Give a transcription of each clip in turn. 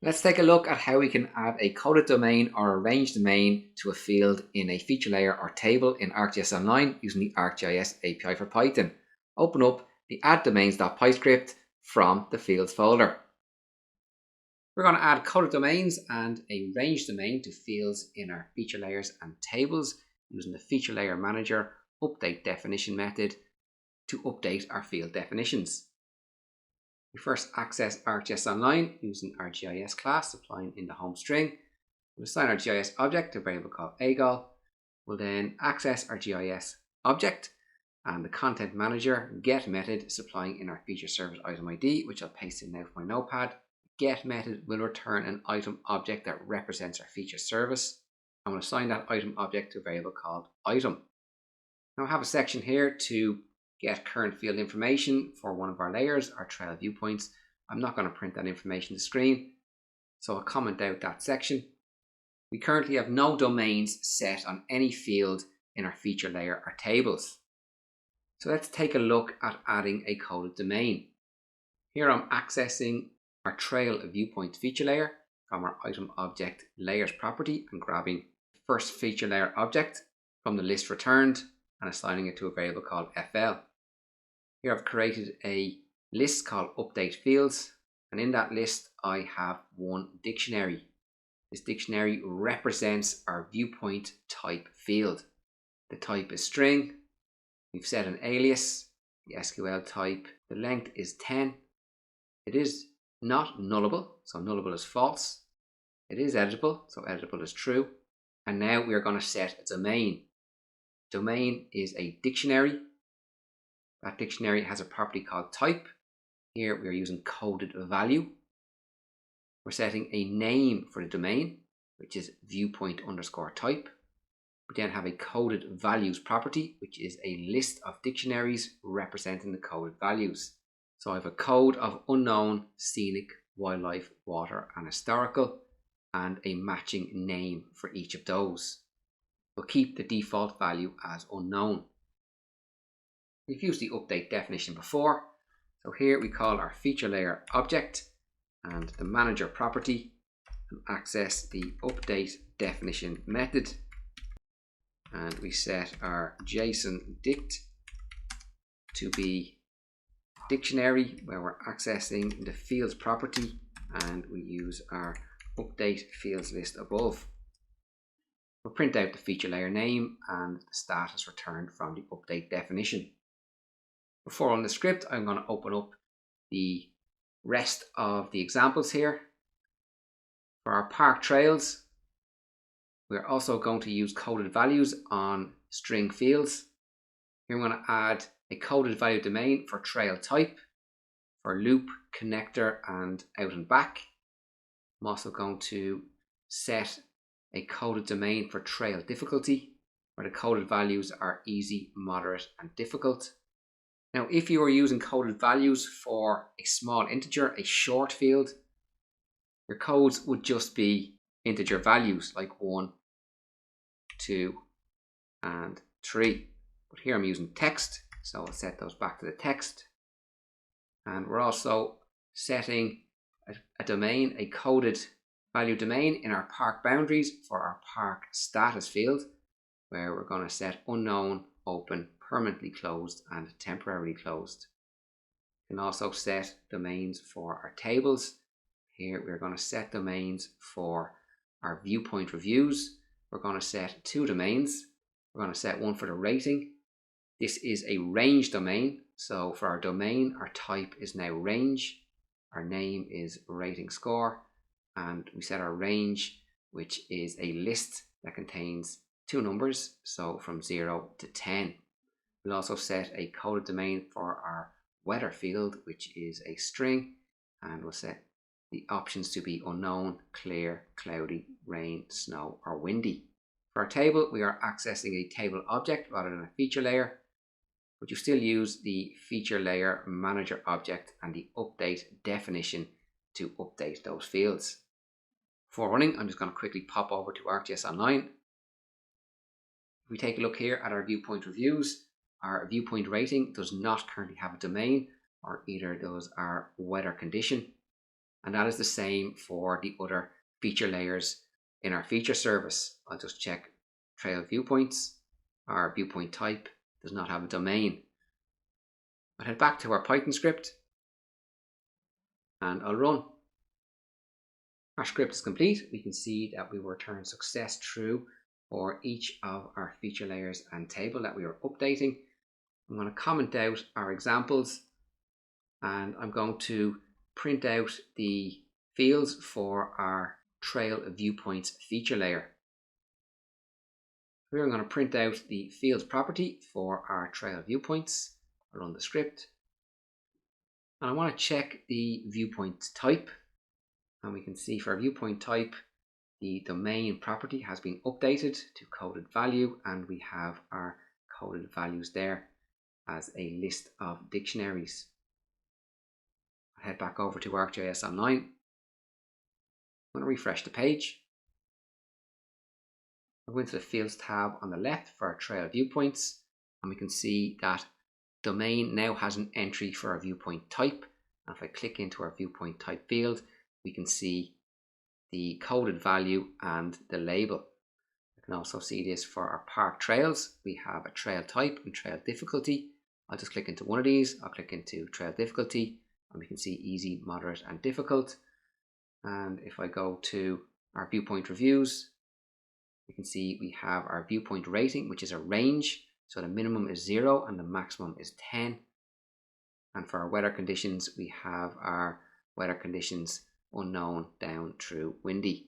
Let's take a look at how we can add a coded domain or a range domain to a field in a feature layer or table in ArcGIS Online using the ArcGIS API for Python. Open up the add-domains.py script from the fields folder. We're going to add coded domains and a range domain to fields in our feature layers and tables using the FeatureLayerManager update definition method to update our field definitions. We first access ArcGIS Online using our GIS class, applying in the home string. We'll assign our GIS object to a variable called AGOL. We'll then access our GIS object and the content manager get method supplying in our feature service item ID, which I'll paste in now for my notepad. Get method will return an item object that represents our feature service. I'm going to assign that item object to a variable called item. Now I have a section here to get current field information for one of our layers, our trail viewpoints. I'm not going to print that information to the screen, so I'll comment out that section. We currently have no domains set on any field in our feature layer or tables. So let's take a look at adding a coded domain. Here I'm accessing our trail viewpoint feature layer from our item object layers property and grabbing the first feature layer object from the list returned and assigning it to a variable called FL. Here I've created a list called update fields, and in that list I have one dictionary. This dictionary represents our viewpoint type field. The type is string. We've set an alias, the SQL type. The length is 10. It is not nullable, so nullable is false. It is editable, so editable is true. And now we are going to set a domain. Domain is a dictionary. That dictionary has a property called type. Here we are using coded value. We're setting a name for the domain, which is viewpoint underscore type. We then have a coded values property, which is a list of dictionaries representing the coded values. So I have a code of unknown, scenic, wildlife, water, and historical, and a matching name for each of those. We'll keep the default value as unknown. We've used the update definition before, so here we call our feature layer object and the manager property and access the update definition method, and we set our JSON dict to be dictionary where we're accessing the fields property, and we use our update fields list above. We'll print out the feature layer name and the status returned from the update definition. Before on the script, I'm going to open up the rest of the examples here. For our park trails, we're also going to use coded values on string fields. Here I'm going to add a coded value domain for trail type, for loop, connector, and out and back. I'm also going to set a coded domain for trail difficulty, where the coded values are easy, moderate, and difficult. Now, if you are using coded values for a small integer, a short field, your codes would just be integer values like 1, 2, and 3. But here I'm using text, so I'll set those back to the text. And we're also setting a domain, a coded value domain in our park boundaries for our park status field, where we're going to set unknown, open, permanently closed, and temporarily closed. We can also set domains for our tables. Here we're going to set domains for our viewpoint reviews. We're going to set 2 domains. We're going to set one for the rating. This is a range domain, so for our domain, our type is now range. Our name is rating score, and we set our range, which is a list that contains 2 numbers, so from 0 to 10. We'll also set a coded domain for our weather field, which is a string, and we'll set the options to be unknown, clear, cloudy, rain, snow, or windy. For our table, we are accessing a table object rather than a feature layer, but you still use the feature layer manager object and the update definition to update those fields. Before running, I'm just going to quickly pop over to ArcGIS Online. If we take a look here at our viewpoint reviews, our viewpoint rating does not currently have a domain, or either does our weather condition. And that is the same for the other feature layers in our feature service. I'll just check trail viewpoints. Our viewpoint type does not have a domain. I'll head back to our Python script and I'll run. Our script is complete. We can see that we return success true for each of our feature layers and table that we are updating. I'm going to comment out our examples and I'm going to print out the fields for our trail viewpoints feature layer. We're going to print out the fields property for our trail viewpoints. I'll run the script. And I want to check the viewpoint type. And we can see for our viewpoint type, the domain property has been updated to coded value, and we have our coded values there as a list of dictionaries. I'll head back over to ArcGIS Online. I'm going to refresh the page. I'll go into the Fields tab on the left for our trail viewpoints, and we can see that domain now has an entry for our viewpoint type. And if I click into our viewpoint type field, we can see the coded value and the label. I can also see this for our park trails. We have a trail type and trail difficulty. I'll just click into one of these. I'll click into trail difficulty and we can see easy, moderate and difficult. And if I go to our viewpoint reviews, we can see we have our viewpoint rating, which is a range. So the minimum is 0 and the maximum is 10. And for our weather conditions, we have our weather conditions unknown down through windy.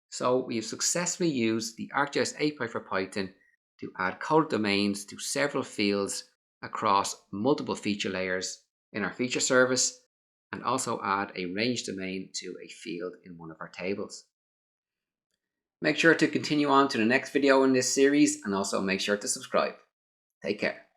So we have successfully used the ArcGIS API for Python to add coded domains to several fields across multiple feature layers in our feature service, and also add a range domain to a field in one of our tables. Make sure to continue on to the next video in this series, and also make sure to subscribe. Take care.